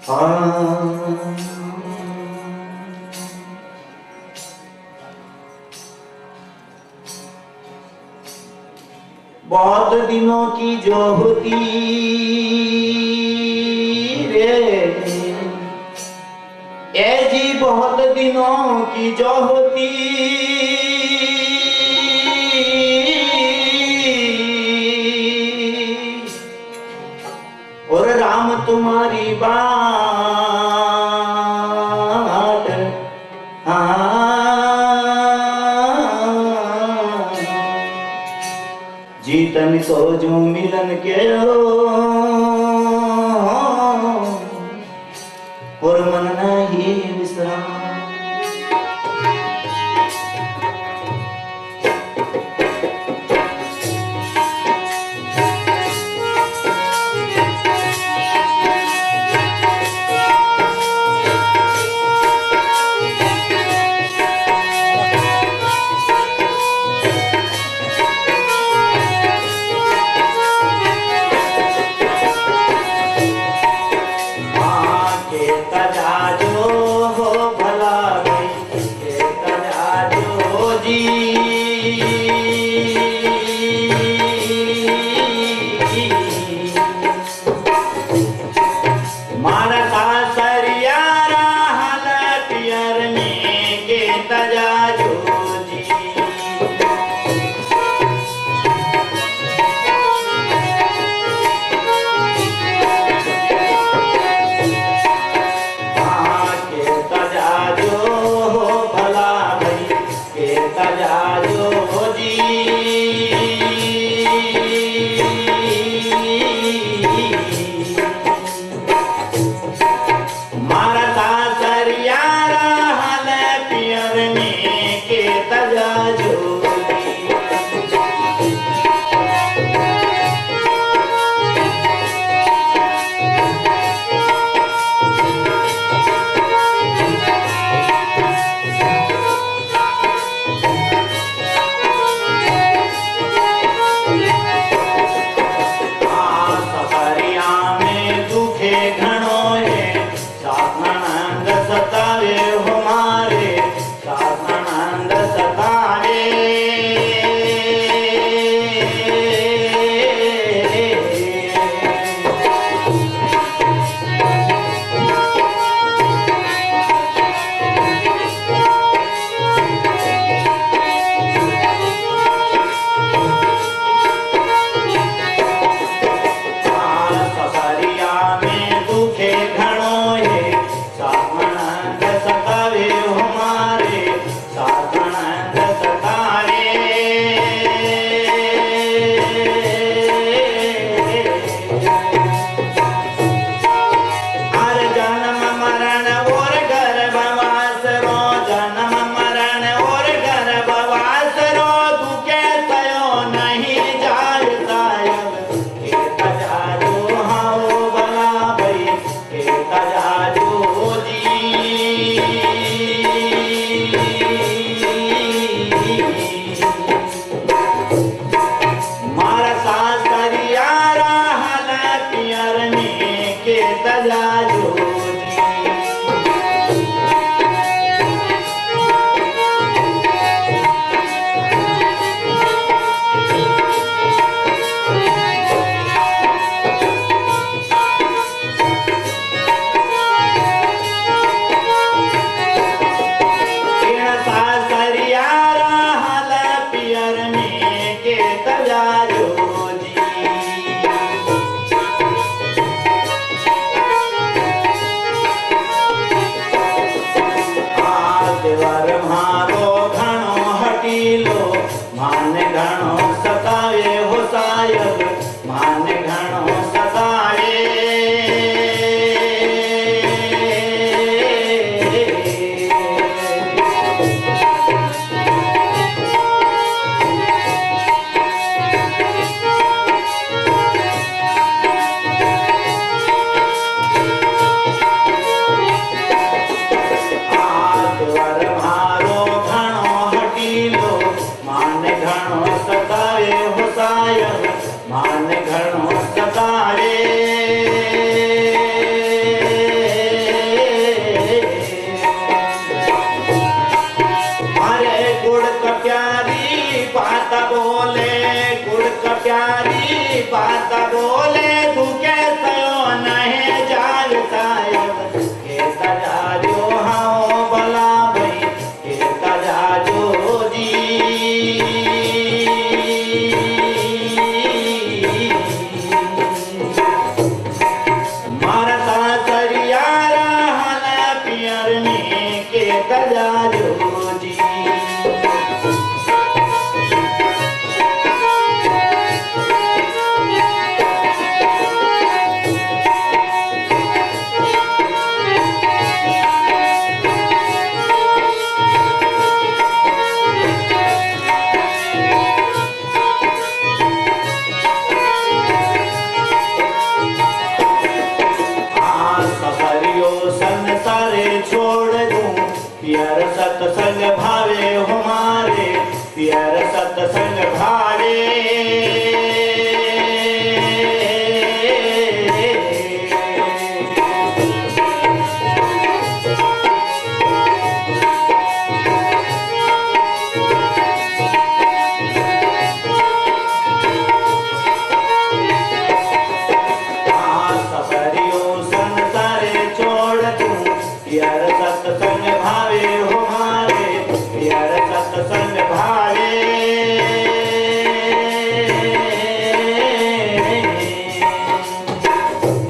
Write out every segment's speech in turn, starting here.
बहुत दिनों की जो होती रे ए जी, बहुत दिनों की जो होती और राम तुम्हारी बात जीतन सोजू मिलन के और मन नहीं विश्राम। प्यारी बात बोले तू कैसे नहीं जाग साहेब के तजाजो हाँ भला भाई के तजाजो जी मारता सरियारा हला पियर में के तजाजो जी छोड़ दूं प्यार सत्संग भावे हमारे प्यार सत्संग भावे प्यार सत्संग भावे हमारे प्यार सत्संग भावे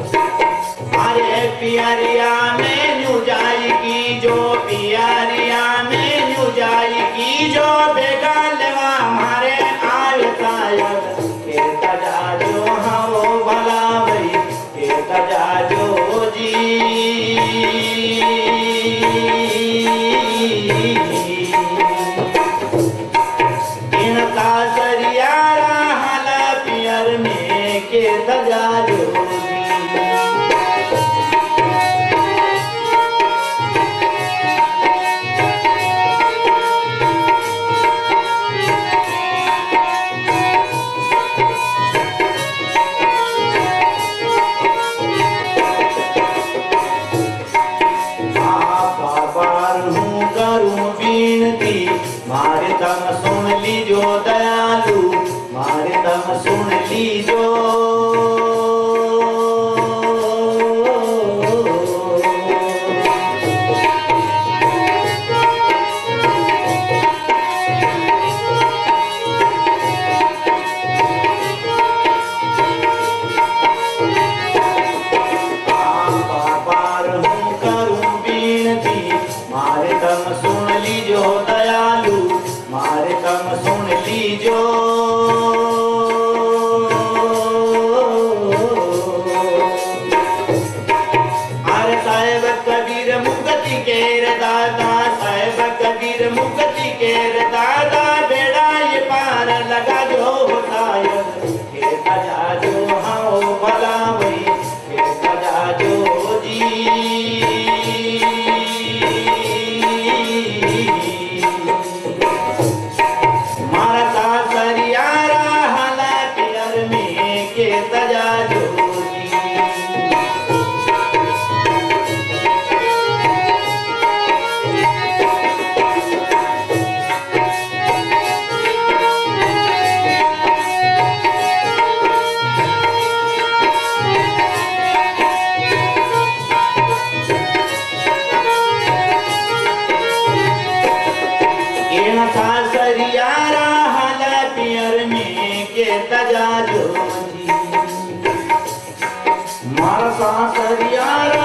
अरे पियरिया में न्यू जाएगी जो पियरिया में न्यू जाएगी जो बेगालवा हमारे आल सायद के तजाजो हाँ वो भला भाई के तजाजो जी इनका सरियारा हला पियर में के तजाजो मारे दम सुन लीजो दयालु मारे दम सुन लीजो बार हूँ करूँ बीनती मारे दम सुन लीजो दयालु मारे दम सुन लीजो अरे साहेब कबीर मुक्ति केर दादा साहेब कबीर मुक्ति केर दादा बेड़ा ये पार लगा जो साहेब के तजाजो हाँ भला भाई के तजाजो जी मारता सरियारा हला पियर में के तजाजो सरियारा हला पियर में के तजाजो जी मारता सरियारा